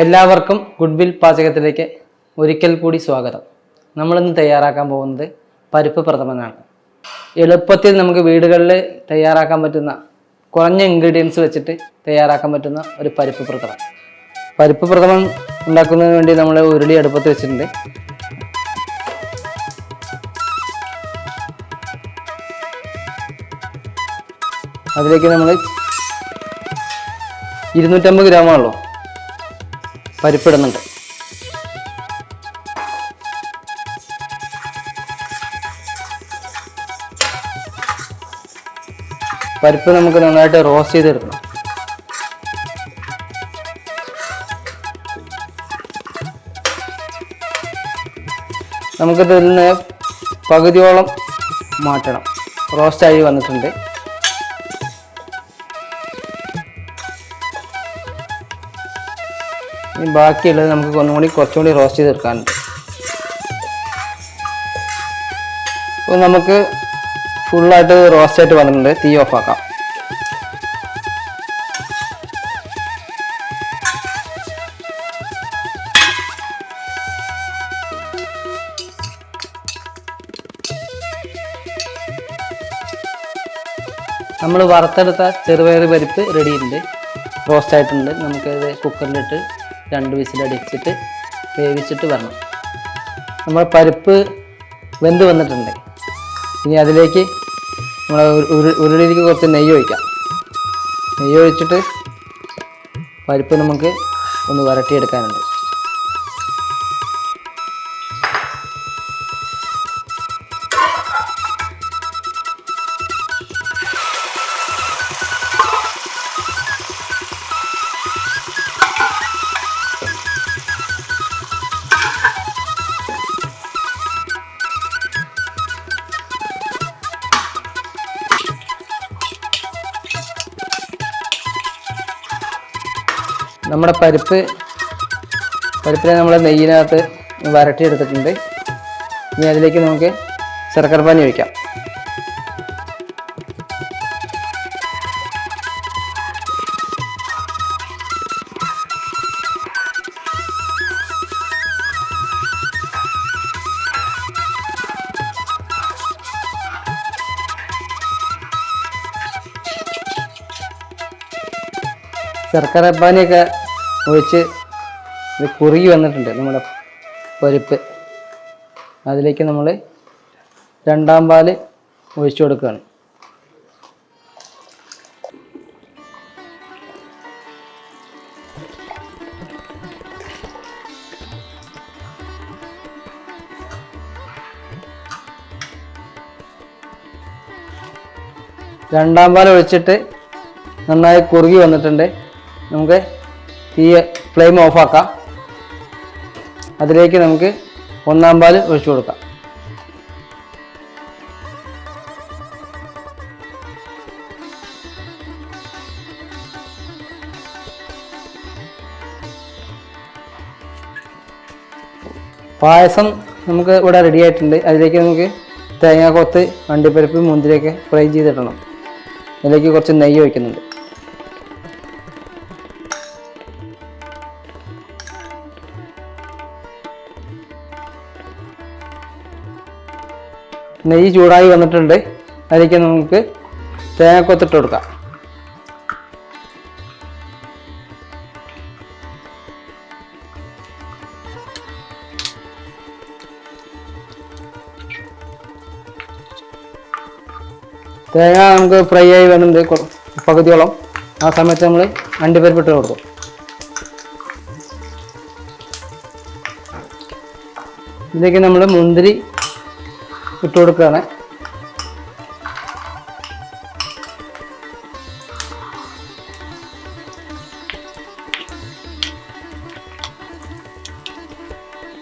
എല്ലാവർക്കും ഗുഡ്വിൽ പാചകത്തിലേക്ക് ഒരിക്കൽ കൂടി സ്വാഗതം. നമ്മളിന്ന് തയ്യാറാക്കാൻ പോകുന്നത് പരിപ്പ് പ്രഥമനാണ്. എളുപ്പത്തിൽ നമുക്ക് വീടുകളിൽ തയ്യാറാക്കാൻ പറ്റുന്ന കുറഞ്ഞ ഇൻഗ്രീഡിയൻസ് വെച്ചിട്ട് തയ്യാറാക്കാൻ പറ്റുന്ന ഒരു പരിപ്പ് പ്രഥമൻ. പരിപ്പ് പ്രഥമൻ ഉണ്ടാക്കുന്നതിന് വേണ്ടി നമ്മൾ ഉരുളി അടുപ്പത്ത് വെച്ചിട്ടുണ്ട്. അതിലേക്ക് നമ്മൾ 250 ഗ്രാമുള്ളൂ പരിപ്പിടുന്നുണ്ട്. പരിപ്പ് നമുക്ക് നന്നായിട്ട് റോസ്റ്റ് ചെയ്തെടുക്കണം. നമുക്കിതിൽ നിന്ന് പകുതിയോളം മാറ്റണം. റോസ്റ്റായി വന്നിട്ടുണ്ട്. ബാക്കിയുള്ളത് നമുക്ക് കുറച്ചുകൂടി റോസ്റ്റ് ചെയ്തെടുക്കാനുണ്ട്. അപ്പോൾ നമുക്ക് ഫുള്ളായിട്ട് റോസ്റ്റായിട്ട് വന്നിട്ടുണ്ട്. തീ ഓഫാക്കാം. നമ്മൾ വറുത്തെടുത്ത ചെറുപയർ പരിപ്പ് റെഡിയുണ്ട്, റോസ്റ്റായിട്ടുണ്ട്. നമുക്കത് കുക്കറിലിട്ട് 2 വിസിലടിച്ചിട്ട് വേവിച്ചിട്ട് വരണം. നമ്മൾ പരിപ്പ് വെന്ത് വന്നിട്ടുണ്ട്. ഇനി അതിലേക്ക് നമ്മൾ ഉരുളിയിലേക്ക് കുറച്ച് നെയ്യ് ഒഴിക്കാം. നെയ്യ് ഒഴിച്ചിട്ട് പരിപ്പ് നമുക്ക് ഒന്ന് വരട്ടിയെടുക്കാനുണ്ട്. നമ്മുടെ പരിപ്പിനെ നമ്മൾ നെയ്യിനകത്ത് വരട്ടിയെടുത്തിട്ടുണ്ട്. ഇനി അതിലേക്ക് നമുക്ക് ശർക്കരപ്പാനി ഒഴിക്കാം. ശർക്കരപ്പാനിയൊക്കെ ഒഴിച്ച് ഇത് കുറുകി വന്നിട്ടുണ്ട് നമ്മുടെ പരിപ്പ്. അതിലേക്ക് നമ്മൾ 2ാം പാല് ഒഴിച്ചു കൊടുക്കുകയാണ്. രണ്ടാം പാൽ ഒഴിച്ചിട്ട് നന്നായി കുറുകി വന്നിട്ടുണ്ട്. നമുക്ക് ഈ ഫ്ലെയിം ഓഫാക്കാം. അതിലേക്ക് നമുക്ക് 1ാം പാൽ ഒഴിച്ചു കൊടുക്കാം. പായസം നമുക്ക് ഇവിടെ റെഡി ആയിട്ടുണ്ട്. അതിലേക്ക് നമുക്ക് തേങ്ങാക്കൊത്ത്, അണ്ടിപ്പരിപ്പ്, മുന്തിരിയൊക്കെ ഫ്രൈ ചെയ്തിടണം. അതിലേക്ക് കുറച്ച് നെയ്യ് ഒഴിക്കുന്നുണ്ട്. നെയ്യ് ചൂടായി വന്നിട്ടുണ്ട്. അതിലേക്ക് നമുക്ക് തേങ്ങാക്കൊത്തിട്ട് കൊടുക്കാം. തേങ്ങ നമുക്ക് ഫ്രൈ ആയി വരുന്നുണ്ട് പകുതിയോളം. ആ സമയത്ത് നമ്മൾ അണ്ടിപ്പരിപ്പ് ഇട്ട് കൊടുക്കും. ഇതിലേക്ക് നമ്മൾ മുന്തിരി ഇട്ട് കൊടുക്കുകയാണ്.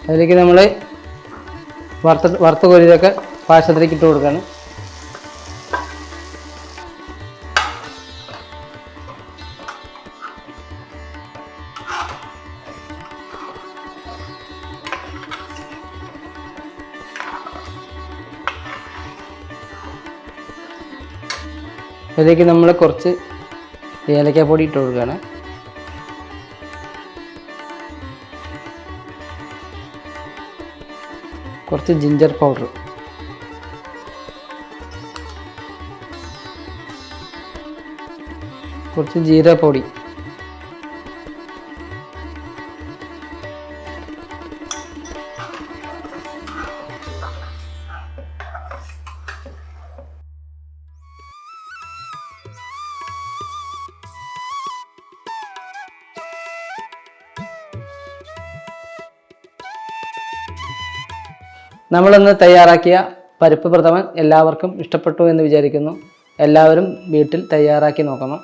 അതിലേക്ക് നമ്മൾ വറുത്ത കോരിയൊക്കെ പായസത്തിലേക്ക് ഇട്ട് കൊടുക്കുകയാണ്. ഇതിലേക്ക് നമ്മൾ കുറച്ച് ഏലക്കാപ്പൊടി ഇട്ട് കൊടുക്കുകയാണ്. കുറച്ച് ജിഞ്ചർ പൗഡർ, കുറച്ച് ജീരകപ്പൊടി, നമ്മളിന്ന് തയ്യാറാക്കിയ പരിപ്പ് പ്രഥമൻ എല്ലാവർക്കും ഇഷ്ടപ്പെട്ടു എന്ന് വിചാരിക്കുന്നു. എല്ലാവരും വീട്ടിൽ തയ്യാറാക്കി നോക്കണം.